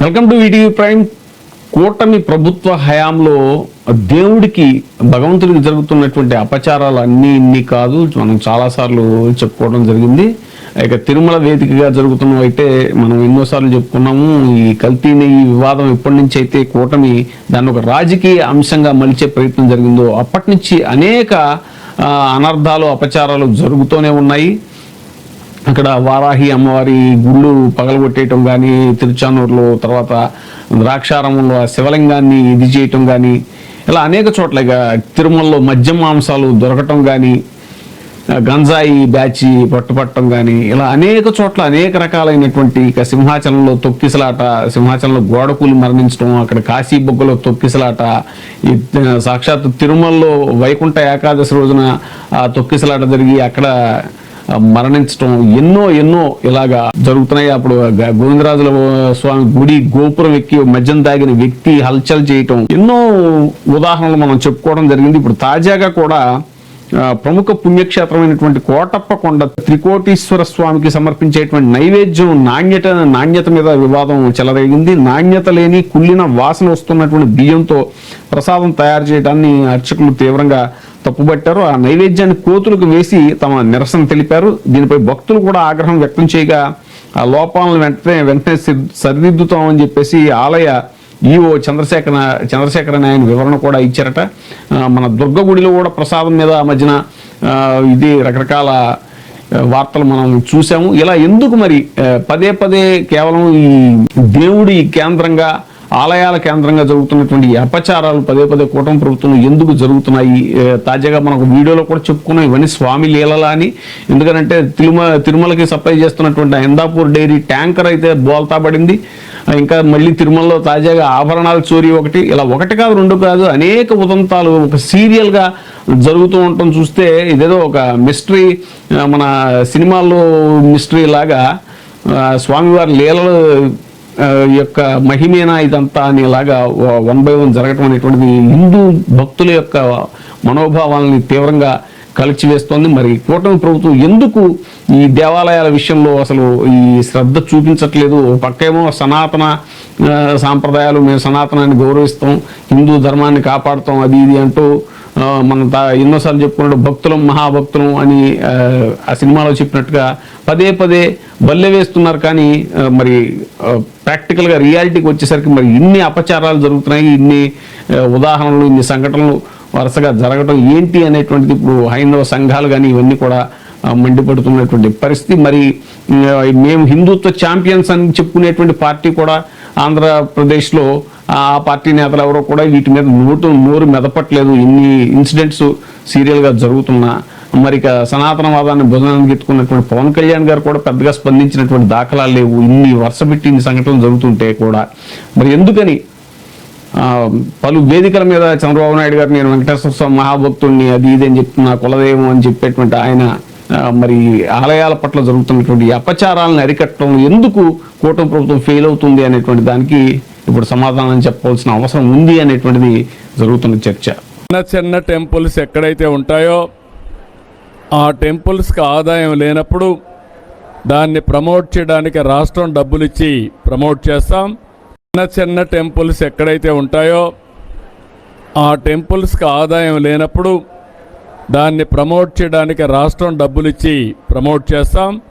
Welcome to ETV prime. కూటమి ప్రభుత్వ హయాంలో దేవుడికి భగవంతుడికి జరుగుతున్నటువంటి అపచారాలు అన్నీ ఇన్ని కాదు, మనం చాలాసార్లు చెప్పుకోవడం జరిగింది. ఇక తిరుమల వేదికగా జరుగుతున్నవి అయితే మనం ఎన్నోసార్లు చెప్పుకున్నాము. ఈ కల్తీని ఈ వివాదం ఎప్పటి నుంచి అయితే కూటమి దాన్ని ఒక రాజకీయ అంశంగా మలిచే ప్రయత్నం జరిగిందో అప్పటి నుంచి అనేక అనర్థాలు అపచారాలు జరుగుతూనే ఉన్నాయి. అక్కడ వారాహి అమ్మవారి గుళ్ళు పగలగొట్టేయటం కానీ, తిరుచానూరులో తర్వాత ద్రాక్షారామంలో శివలింగాన్ని ఇది చేయటం కానీ, ఇలా అనేక చోట్ల ఇక తిరుమలలో మద్యం మాంసాలు దొరకటం కానీ, గంజాయి బ్యాచి పట్టుపట్టడం కానీ, ఇలా అనేక చోట్ల అనేక రకాలైనటువంటి ఇక సింహాచలంలో తొక్కిసలాట, సింహాచలంలో గోడకూలి మరణించడం, అక్కడ కాశీ బొగ్గలో తొక్కిసలాట, ఈ సాక్షాత్ తిరుమలలో వైకుంఠ ఏకాదశి రోజున తొక్కిసలాట జరిగి అక్కడ మరణించడం, ఎన్నో ఇలాగా జరుగుతున్నాయి. అప్పుడు గోవిందరాజుల స్వామి గుడి గోపురం ఎక్కి మద్యం తాగిన వ్యక్తి హల్చల్ చేయటం, ఎన్నో ఉదాహరణలు మనం చెప్పుకోవడం జరిగింది. ఇప్పుడు తాజాగా కూడా ప్రముఖ పుణ్యక్షేత్రమైనటువంటి కోటప్ప కొండ త్రికోటీశ్వర స్వామికి సమర్పించేటువంటి నైవేద్యం నాణ్యత మీద వివాదం చెలరేగింది. నాణ్యత లేని కుళ్ళిన వాసన వస్తున్నటువంటి బియ్యంతో ప్రసాదం తయారు చేయడాన్ని అర్చకులు తీవ్రంగా తప్పుబట్టారు. ఆ నైవేద్యాన్ని కోతులకు వేసి తమ నిరసన తెలిపారు. దీనిపై భక్తులు కూడా ఆగ్రహం వ్యక్తం చేయగా ఆ లోపాలను వెంటనే సరిదిద్దుతామని చెప్పేసి ఆలయ ఈఓ చంద్రశేఖరన్ ఆయన వివరణ కూడా ఇచ్చారట. మన దుర్గగుడిలో కూడా ప్రసాదం మీద మధ్యన ఇది రకరకాల వార్తలు మనం చూసాము. ఇలా ఎందుకు మరి పదే కేవలం ఈ దేవుడి కేంద్రంగా, ఆలయాల కేంద్రంగా జరుగుతున్నటువంటి అపచారాలు పదే కూటమి ప్రభుత్వం ఎందుకు జరుగుతున్నాయి? తాజాగా మనకు వీడియోలో కూడా చెప్పుకున్నాం, ఇవన్నీ స్వామి లీలలా అని. ఎందుకంటే తిరుమలకి సప్లై చేస్తున్నటువంటి ఇందాపూర్ డైరీ ట్యాంకర్ అయితే బోల్తా పడింది. ఇంకా మళ్ళీ తిరుమలలో తాజాగా ఆభరణాల చోరీ ఒకటి, ఇలా ఒకటి కాదు రెండు కాదు అనేక ఉదంతాలు ఒక సీరియల్గా జరుగుతూ ఉండటం చూస్తే ఇదేదో ఒక మిస్టరీ, మన సినిమాల్లో మిస్టరీ లాగా స్వామివారి లీలలు యొక్క మహిమేనా ఇదంతా అనేలాగా 1 by 1 జరగటం అనేటువంటిది హిందూ భక్తుల యొక్క మనోభావాలని తీవ్రంగా కలిచివేస్తోంది. మరి కూటమి ప్రభుత్వం ఎందుకు ఈ దేవాలయాల విషయంలో అసలు ఈ శ్రద్ధ చూపించట్లేదు? పక్కేమో సనాతన సాంప్రదాయాలు, మేము సనాతనాన్ని గౌరవిస్తాం, హిందూ ధర్మాన్ని కాపాడుతాం, అది ఇది అంటూ మనం ఎన్నోసార్లు చెప్పుకున్నాడు భక్తులం మహాభక్తులం అని ఆ సినిమాలో చెప్పినట్టుగా పదే బల్లె వేస్తున్నారు. కానీ మరి ప్రాక్టికల్గా రియాలిటీకి వచ్చేసరికి మరి ఇన్ని అపచారాలు జరుగుతున్నాయి, ఇన్ని ఉదాహరణలు, ఇన్ని సంఘటనలు వరుసగా జరగడం ఏంటి అనేటువంటిది ఇప్పుడు హైందవ సంఘాలు కానీ ఇవన్నీ కూడా మండిపడుతున్నటువంటి పరిస్థితి. మరి మేము హిందుత్వ ఛాంపియన్స్ అని చెప్పుకునేటువంటి పార్టీ కూడా ఆంధ్రప్రదేశ్లో ఆ పార్టీ నేతలు ఎవరో కూడా వీటి మీద నోరు మెదపట్లేదు. ఇన్ని ఇన్సిడెంట్స్ సీరియల్గా జరుగుతున్నా మరి ఇక సనాతనవాదాన్ని భుజానికి ఎత్తుకున్నటువంటి పవన్ కళ్యాణ్ గారు కూడా పెద్దగా స్పందించినటువంటి దాఖలాలు లేవు. ఇన్ని వరుసపెట్టి ఇన్ని సంఘటనలు జరుగుతుంటే కూడా మరి ఎందుకని పలు వేదికల మీద చంద్రబాబు నాయుడు గారు నేను వెంకటేశ్వర స్వామి మహాభక్తుడిని, అది ఇది అని చెప్తున్నా, కులదేవం అని చెప్పేటువంటి ఆయన మరి ఆలయాల పట్ల జరుగుతున్నటువంటి అపచారాలను అరికట్టడం ఎందుకు కూటమి ప్రభుత్వం ఫెయిల్ అవుతుంది అనేటువంటి దానికి ఇప్పుడు సమాధానం చెప్పవలసిన అవసరం ఉంది అనేటువంటిది జరుగుతున్న చర్చ. చిన్న టెంపుల్స్ ఎక్కడైతే ఉంటాయో ఆ టెంపుల్స్కి ఆదాయం లేనప్పుడు దాన్ని ప్రమోట్ చేయడానికి రాష్ట్రం డబ్బులు ఇచ్చి ప్రమోట్ చేస్తాం. చిన్న టెంపుల్స్ ఎక్కడైతే ఉంటాయో ఆ టెంపుల్స్కి ఆదాయం లేనప్పుడు దాన్ని ప్రమోట్ చేయడానికి రాష్ట్రం డబ్బులు ఇచ్చి ప్రమోట్ చేస్తాం.